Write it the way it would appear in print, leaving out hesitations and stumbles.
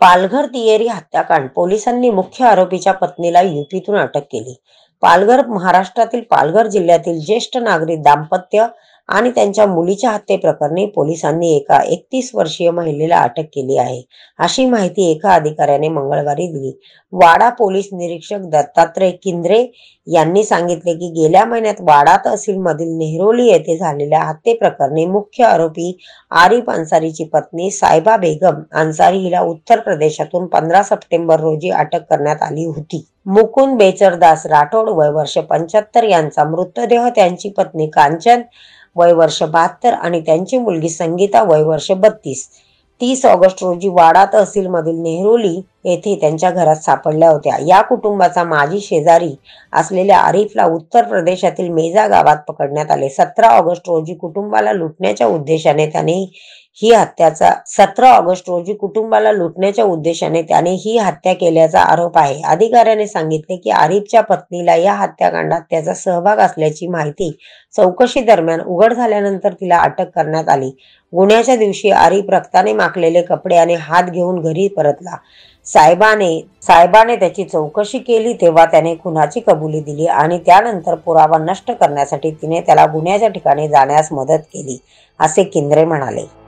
पालघर तिहेरी हत्याकांड पोलिसांनी मुख्य आरोपीच्या पत्नीला युपीतून अटक केली। पालघर महाराष्ट्रातील पालघर जिल्ह्यातील ज्येष्ठ नागरिक दाम्पत्य आणि त्यांच्या मुलीच्या हत्येप्रकरणी पोलिसांनी एका 31 वर्षीय महिलेला अटक केली आहे, अशी माहिती एका अधिकाऱ्याने मंगळवारी दिली। वाडा पोलीस निरीक्षक दत्तात्रय किंद्रे यांनी सांगितले की गेल्या महिन्यात वाडा तहसीलमधील नेहरोली येथे झालेल्या हत्येप्रकरणी मुख्य आरोपी आरिफ अन्सारीची पत्नी सायबा बेगम अन्सारी हिला उत्तर प्रदेशातून 15 सप्टेंबर रोजी अटक करण्यात आली होती। मुकुंद बेचरदास राठोड वय वर्ष 75 यांचा मृतदेह त्यांची पत्नी कांचन वय वर्ष 72 आणि त्यांची मुलगी संगीता वय वर्ष 32 30 ऑगस्ट रोजी वाडा तहसील मधील नेहरोली येथे त्यांच्या घरात सापडल्या होत्या। या कुटुंबाचा माजी शेजारी असलेल्या आरिफला उत्तर प्रदेशातील मेजा गावात पकडण्यात आले। 17 ऑगस्ट रोजी कुटुंबाला लुटण्याच्या उद्देशाने त्याने ही हत्या केल्याचा आरोप आहे। अधिकाऱ्याने सांगितले की आरिफच्या पत्नीला या हत्याकांडात त्याचा सहभाग असल्याची माहिती चौकशी दरम्यान उघड झाल्यानंतर तिला अटक करण्यात आली। गुन्ह्याच्या दिवशी आरिफ रक्ताने माखलेले कपडे आणि हात घेऊन घरी परतला। साहेबाने त्याची चौकशी केली तेव्हा त्याने खुनाची कबुली दिली आणि त्यानंतर पुरावा नष्ट करण्यासाठी तिने त्याला गुन्ह्याच्या ठिकाणी जाण्यास मदत केली, असे किंद्रे म्हणाले।